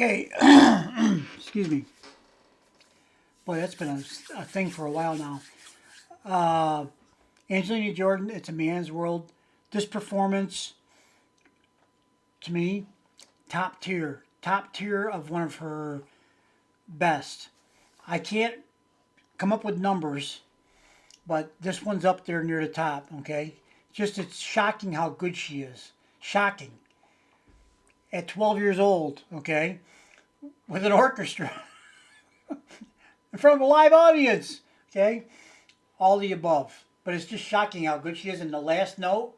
Okay, excuse me. Boy, that's been a thing for a while now. Angelina Jordan, It's a Man's World. This performance, to me, top tier. Top tier of one of her best. I can't come up with numbers, but this one's up there near the top, okay? It's shocking how good she is. Shocking. At 12 years old, okay? With an orchestra. In front of a live audience, okay? All the above. But it's just shocking how good she is. And the last note,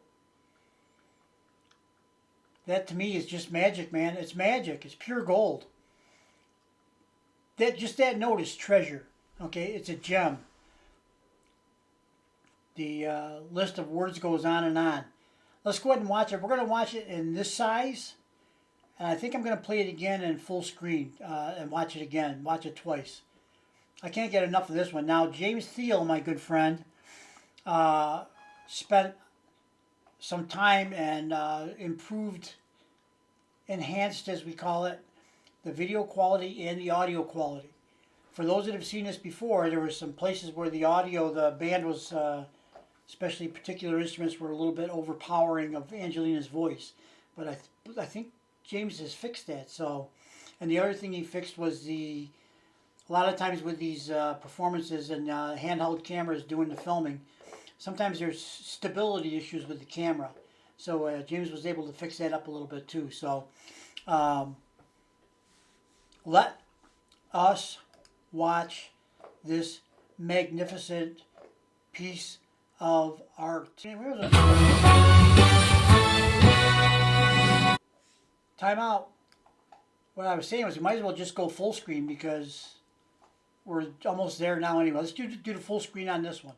that to me is just magic, man. It's magic. It's pure gold. That note is treasure, okay? It's a gem. The list of words goes on and on. Let's go ahead and watch it. We're going to watch it in this size. And I think I'm going to play it again in full screen and watch it again. Watch it twice. I can't get enough of this one. Now, James Thiel, my good friend, spent some time and enhanced, as we call it, the video quality and the audio quality. For those that have seen this before, there were some places where the band was, especially particular instruments, were a little bit overpowering of Angelina's voice. But I think James has fixed that. So, and the other thing he fixed was a lot of times with these performances and handheld cameras doing the filming, sometimes there's stability issues with the camera. So James was able to fix that up a little bit too. So let us watch this magnificent piece of art. Time out. What I was saying was we might as well just go full screen because we're almost there now anyway. Let's do the full screen on this one.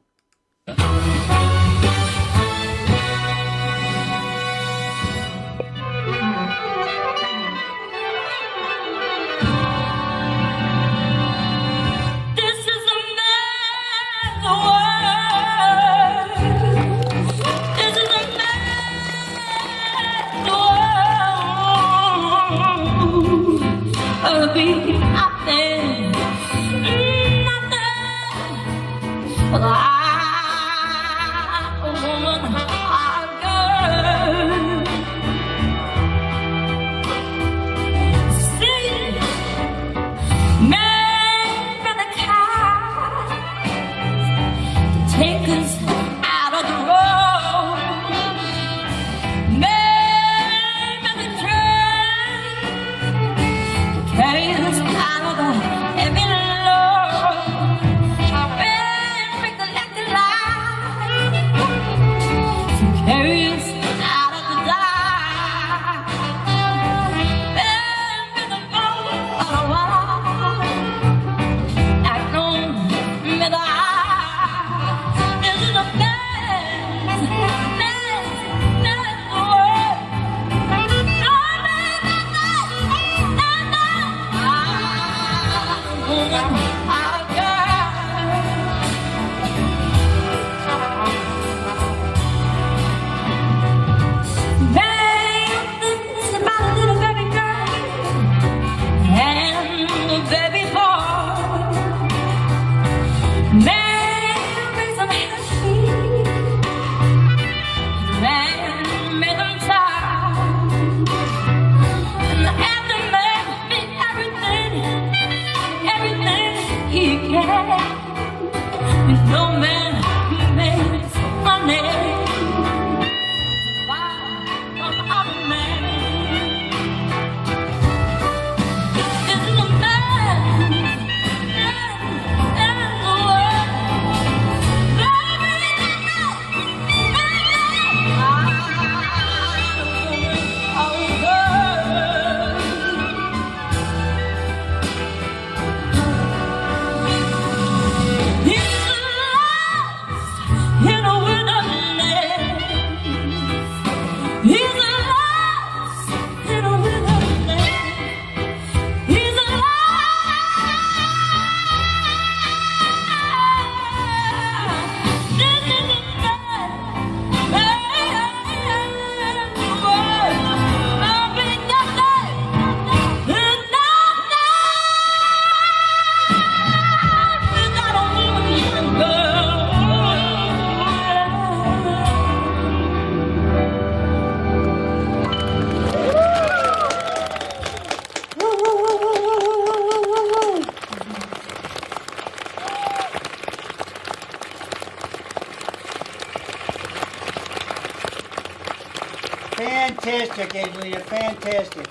Fantastic, Angelina. Fantastic.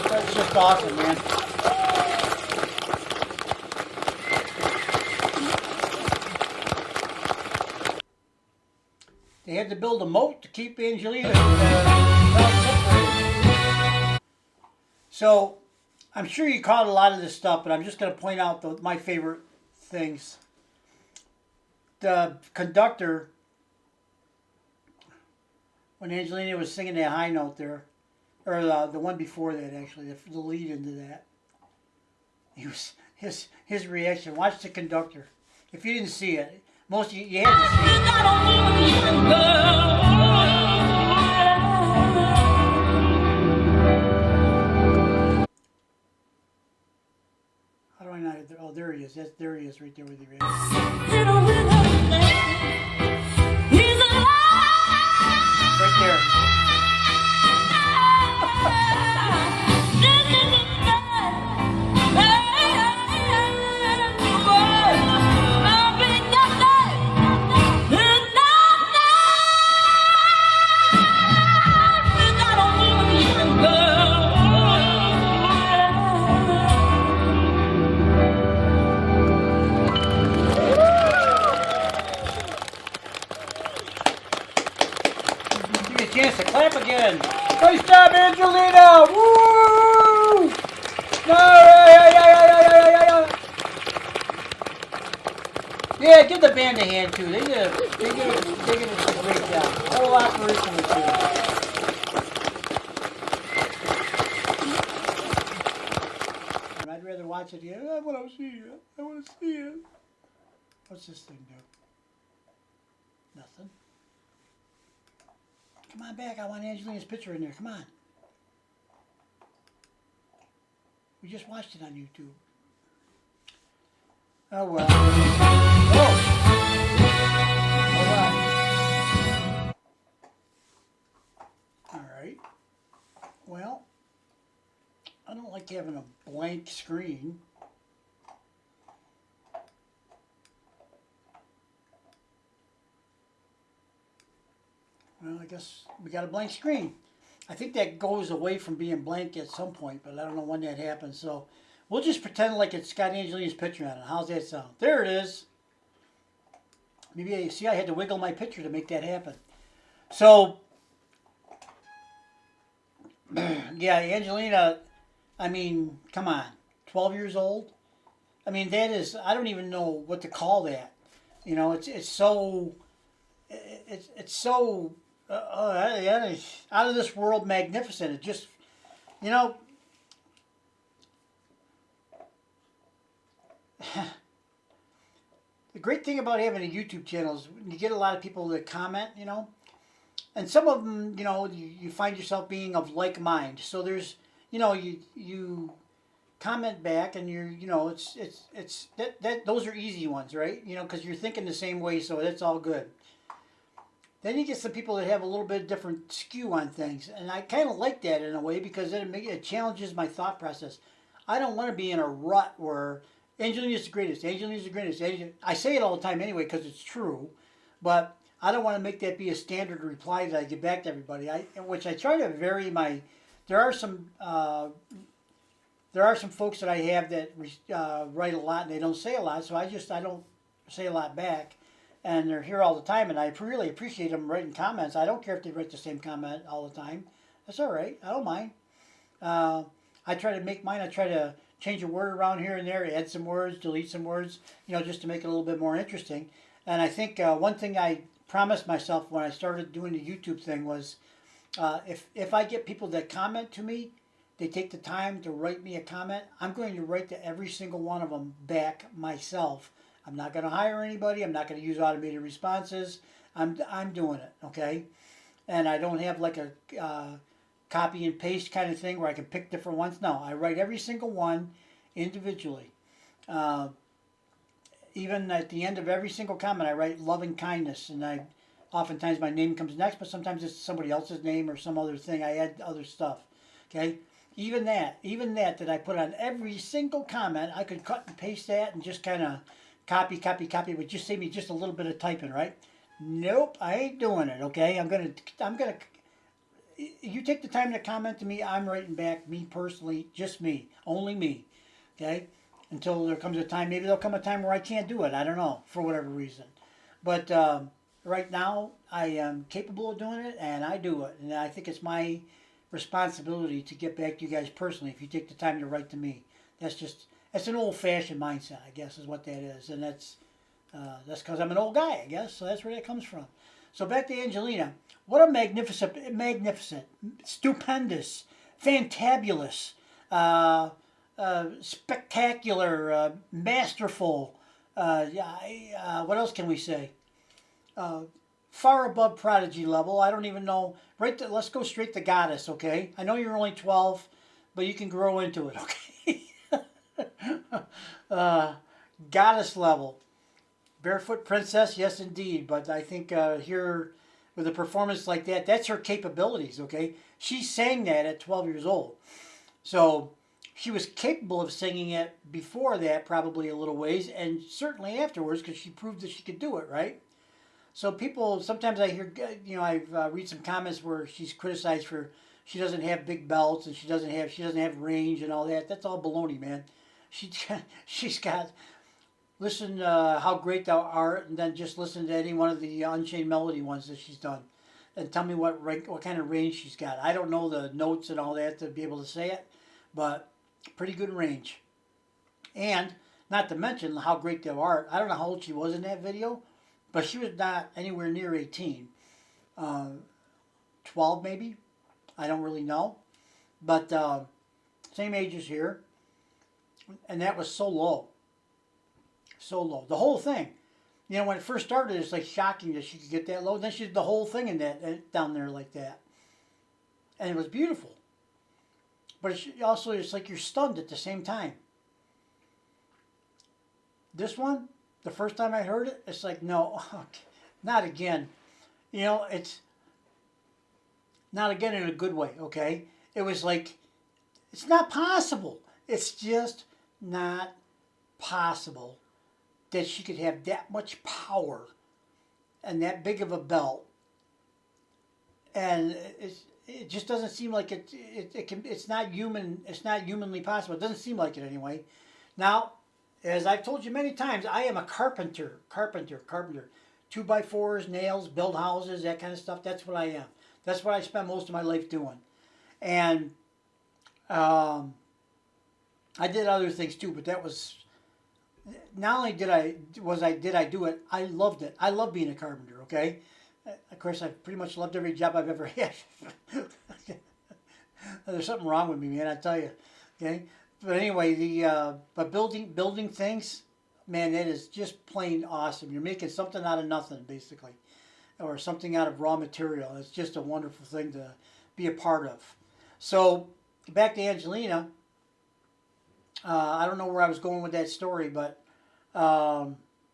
That's just awesome, man. They had to build a moat to keep Angelina separated. So, I'm sure you caught a lot of this stuff, but I'm just going to point out my favorite things. The conductor, when Angelina was singing that high note there, or the one before that actually, the lead into that, his reaction. Watch the conductor. If you didn't see it, most of you had to see it. How do I not? Oh, there he is. There he is, right there with you. Right there. Chance to clap again. Nice job, Angelina! Woo! No, yeah, give the band a hand too. They did a great job. Whole operation was good. I'd rather watch it again. I want to see it. I want to see it. What's this thing do? Nothing. Come on back. I want Angelina's picture in there. Come on. We just watched it on YouTube. Oh, well. Oh! All right. Well, I don't like having a blank screen. Well, I guess we got a blank screen. I think that goes away from being blank at some point, but I don't know when that happens. So we'll just pretend like it's got Angelina's picture on it. How's that sound? There it is. Maybe I see I had to wiggle my picture to make that happen. So, yeah, Angelina, I mean, come on. 12 years old? I mean, that is, I don't even know what to call that. You know, it's so, it's so, out of this world magnificent. It just, you know, the great thing about having a YouTube channel is you get a lot of people that comment, you know, and some of them, you know, you find yourself being of like mind. So there's, you know, you comment back, and you know, it's that those are easy ones, right? You know, because you're thinking the same way, so that's all good. Then you get some people that have a little bit different skew on things, and I kind of like that in a way because it challenges my thought process. I don't want to be in a rut where Angelina's the greatest, Angelina's the greatest. I say it all the time anyway because it's true, but I don't want to make that be a standard reply that I give back to everybody. Which I try to vary my. There are some folks that I have that write a lot and they don't say a lot, so I don't say a lot back. And they're here all the time, and I really appreciate them writing comments. I don't care if they write the same comment all the time. That's all right. I don't mind. I try to make mine. I try to change a word around here and there, add some words, delete some words, you know, just to make it a little bit more interesting. And I think one thing I promised myself when I started doing the YouTube thing was if I get people that comment to me, they take the time to write me a comment, I'm going to write to every single one of them back myself. I'm not going to hire anybody. I'm not going to use automated responses. I'm doing it, okay? And I don't have like a copy and paste kind of thing where I can pick different ones. No, I write every single one individually. Even at the end of every single comment, I write loving kindness, and oftentimes my name comes next, but sometimes it's somebody else's name or some other thing. I add other stuff, okay? Even that I put on every single comment, I could cut and paste that and just kind of copy, would just save me just a little bit of typing, right? Nope, I ain't doing it. Okay, I'm gonna. You take the time to comment to me, I'm writing back. Me personally, just me, only me. Okay, until there comes a time. Maybe there'll come a time where I can't do it. I don't know for whatever reason, but right now I am capable of doing it, and I do it. And I think it's my responsibility to get back to you guys personally. If you take the time to write to me, that's an old-fashioned mindset, I guess, is what that is, and that's because I'm an old guy, I guess. So that's where that comes from. So back to Angelina. What a magnificent, stupendous, fantabulous, spectacular, masterful. What else can we say? Uh, Far above prodigy level. I don't even know. Let's go straight to goddess. Okay. I know you're only 12, but you can grow into it. Okay. uh, Goddess level. Barefoot Princess, yes, indeed. But I think here, with a performance like that, that's her capabilities, okay? She sang that at 12 years old. So she was capable of singing it before that, probably a little ways, and certainly afterwards, because she proved that she could do it, right? So people, sometimes I hear, I've read some comments where she's criticized for she doesn't have big belts and she doesn't have range and all that. That's all baloney, man. She she's got listen how great thou art, and then just listen to any one of the Unchained Melody ones that she's done, and tell me what kind of range she's got. I don't know the notes and all that to be able to say it, but pretty good range. And not to mention how great thou art. I don't know how old she was in that video, but she was not anywhere near 18. Uh, 12 maybe. I don't really know, but same age as here, and that was so low, so low. The whole thing. When it first started, it's like shocking that she could get that low. Then she did the whole thing in that down there like that, and it was beautiful. But it's like you're stunned at the same time. This one, the first time I heard it, it's like no, not again. It's not again in a good way. Okay, it was like it's not possible. It's just not possible that she could have that much power and that big of a belt, and it just doesn't seem like it's not human. It's not humanly possible. It doesn't seem like it anyway. Now, as I've told you many times, I am a carpenter. 2x4s, nails, build houses, that kind of stuff. That's what I am. That's what I spend most of my life doing. And I did other things too, but that was not only did I do it, I loved it. I love being a carpenter. Okay, of course I've pretty much loved every job I've ever had. There's something wrong with me, man. I tell you. Okay, but anyway, but building things, man, that is just plain awesome. You're making something out of nothing, basically, or something out of raw material. It's just a wonderful thing to be a part of. So back to Angelina. I don't know where I was going with that story, but I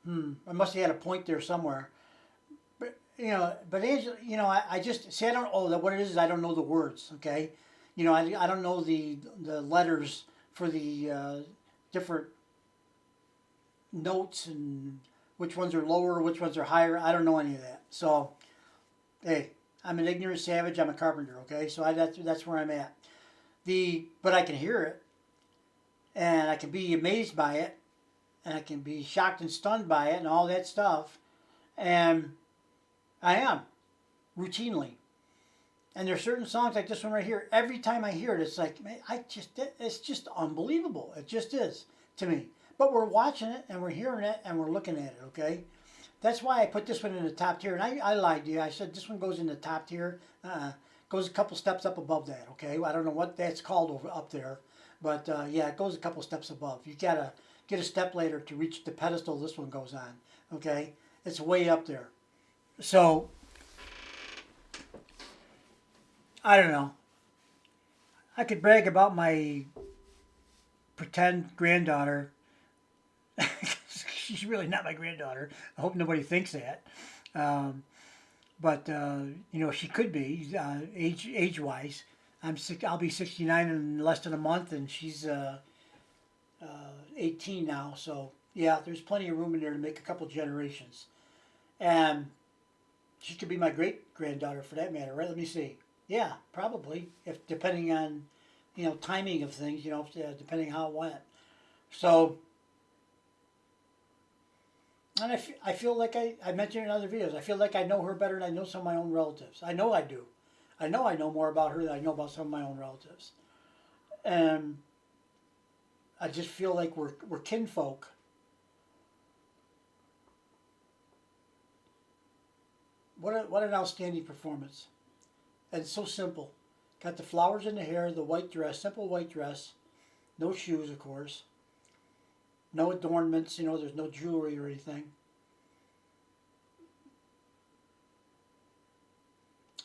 must have had a point there somewhere. But Angela, I just see. I don't. Oh, what it is I don't know the words. Okay, I don't know the letters for the different notes and which ones are lower, which ones are higher. I don't know any of that. So, hey, I'm an ignorant savage. I'm a carpenter. Okay, so that's where I'm at. But I can hear it, and I can be amazed by it, and I can be shocked and stunned by it, and all that stuff, and I am routinely. And there's certain songs like this one right here. Every time I hear it, it's like, man, it's just unbelievable. It just is to me. But we're watching it and we're hearing it and we're looking at it. Okay, that's why I put this one in the top tier. And I lied to you. I said this one goes in the top tier. Goes a couple steps up above that. Okay, I don't know what that's called over up there, but yeah, it goes a couple steps above. You gotta get a step later to reach the pedestal this one goes on. Okay, it's way up there. So I don't know. I could brag about my pretend granddaughter. She's really not my granddaughter. I hope nobody thinks that. Um, but she could be age wise. I'll be 69 in less than a month, and she's 18 now. So yeah, there's plenty of room in there to make a couple generations. And She could be my great granddaughter for that matter, right? Let me see. Yeah, probably. If depending on, timing of things, depending how it went. So, and I feel like I mentioned in other videos, I feel like I know her better than I know some of my own relatives. I know I do. I know more about her than I know about some of my own relatives. And I just feel like we're kinfolk. What an outstanding performance. And so simple. Got the flowers in the hair, the white dress, simple white dress, no shoes, of course, no adornments, there's no jewelry or anything.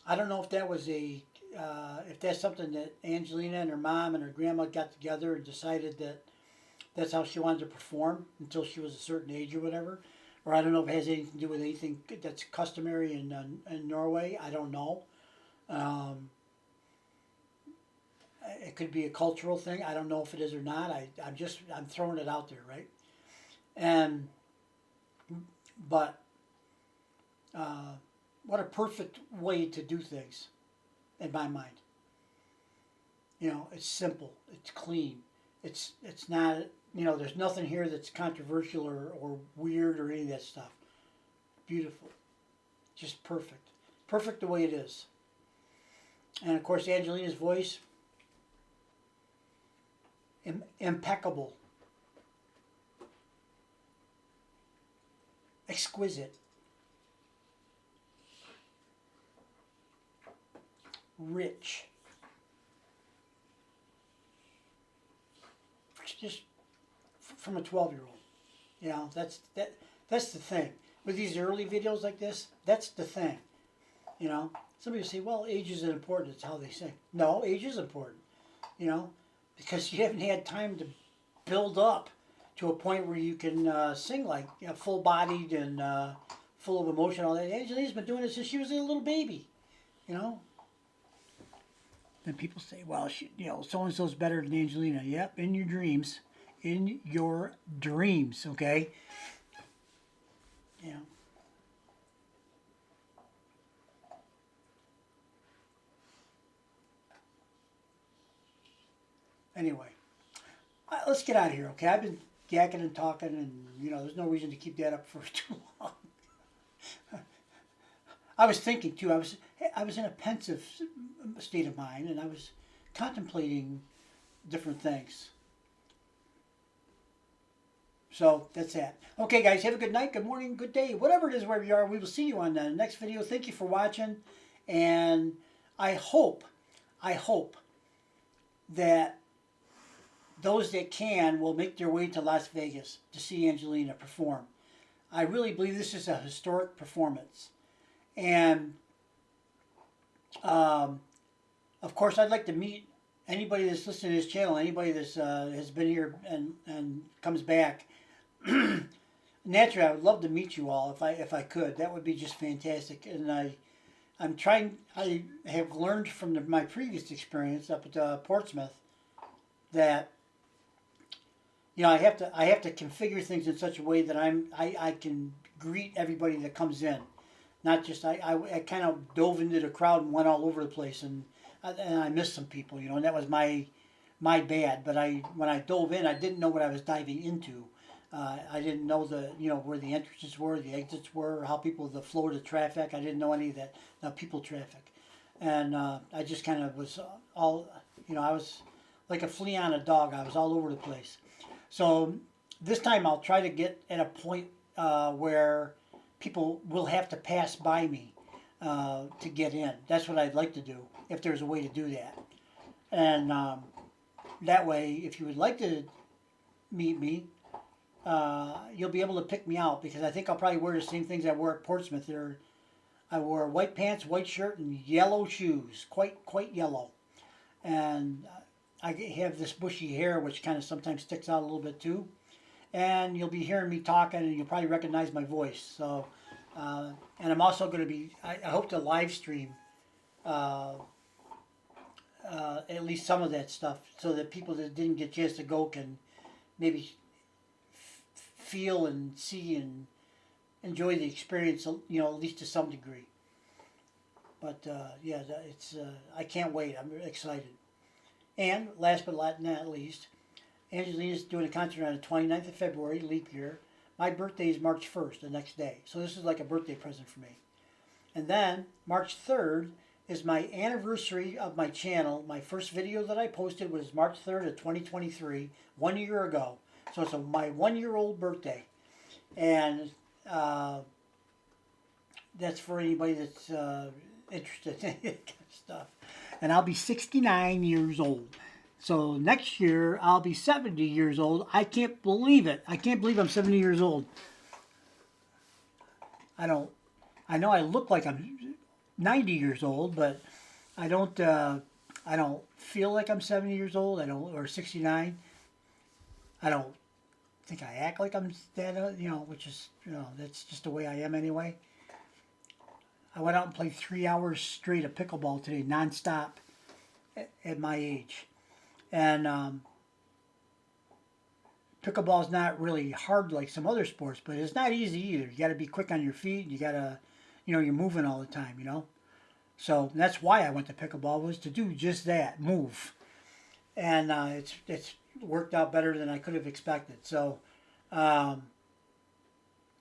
I don't know if that was if that's something that Angelina and her mom and her grandma got together and decided that that's how she wanted to perform until she was a certain age or whatever. Or I don't know if it has anything to do with anything that's customary in Norway. I don't know. Um, it could be a cultural thing. I don't know if it is or not. I'm throwing it out there, right? And but uh, what a perfect way to do things in my mind. It's simple. It's clean. It's not. There's nothing here that's controversial or weird or any of that stuff. Beautiful. Just perfect. Perfect the way it is. And of course, Angelina's voice, impeccable, exquisite, rich. Just from a 12-year-old. That's the thing. With these early videos like this, that's the thing. Somebody will say, well, age isn't important, it's how they sing. No, age is important, because you haven't had time to build up to a point where you can sing like full bodied and full of emotion. All that. Angelina's been doing this since she was a little baby, you know. Then people say, well, so and so's better than Angelina. Yep, in your dreams. In your dreams, okay? Yeah. Anyway, let's get out of here, okay? I've been yakking and talking, and there's no reason to keep that up for too long. I was thinking too. I was in a pensive state of mind, and I was contemplating different things. So that's that. Okay, guys, have a good night, good morning, good day, whatever it is, wherever you are. We will see you on the next video. Thank you for watching, and I hope that those that can will make their way to Las Vegas to see Angelina perform. I really believe this is a historic performance. And, of course, I'd like to meet anybody that's listening to this channel, anybody that's has been here and comes back. Naturally, I would love to meet you all if I could. That would be just fantastic. And I'm trying. I have learned from my previous experience up at Portsmouth that I have to configure things in such a way that I can greet everybody that comes in, not just I kind of dove into the crowd and went all over the place, and I missed some people, and that was my bad. But when I dove in, I didn't know what I was diving into. I didn't know where the entrances were, the exits were, how the flow of the traffic. I didn't know any of that, people traffic, and I just kind of was all, I was like a flea on a dog. I was all over the place. So this time I'll try to get at a point where people will have to pass by me to get in. That's what I'd like to do, if there's a way to do that. And that way, if you would like to meet me, you'll be able to pick me out, because I think I'll probably wear the same things I wore at Portsmouth. I wore white pants, white shirt, and yellow shoes, quite yellow. And I have this bushy hair, which kind of sometimes sticks out a little bit too. And you'll be hearing me talking, and you'll probably recognize my voice. So, and I'm also going to be, I hope to live stream at least some of that stuff, so that people that didn't get a chance to go can maybe feel and see and enjoy the experience, at least to some degree. But yeah, it's I can't wait. I'm excited. And last but not least, Angelina's doing a concert on the 29th of February, leap year. My birthday is March 1st, the next day. So this is like a birthday present for me. And then March 3rd is my anniversary of my channel. My first video that I posted was March 3rd of 2023, 1 year ago. So it's my 1 year old birthday. And that's for anybody that's interested in that kind of stuff. And I'll be 69 years old. So next year I'll be 70 years old. I can't believe it. I can't believe I'm 70 years old. I know I look like I'm 90 years old, but I don't feel like I'm 70 years old. I don't, or 69. I don't think I act like I'm that, which is, that's just the way I am anyway. I went out and played 3 hours straight of pickleball today, nonstop, at my age. And pickleball's not really hard like some other sports, but it's not easy either. You got to be quick on your feet. You got to, you're moving all the time, So that's why I went to pickleball, was to do just that, move. And it's worked out better than I could have expected. So,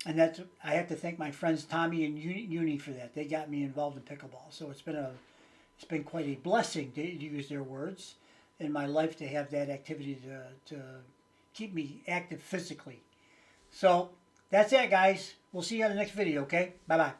and that's, I have to thank my friends Tommy and Uni for that. They got me involved in pickleball. So it's been quite a blessing, to use their words, in my life, to have that activity to keep me active physically. So that's it, guys. We'll see you on the next video, okay? Bye-bye.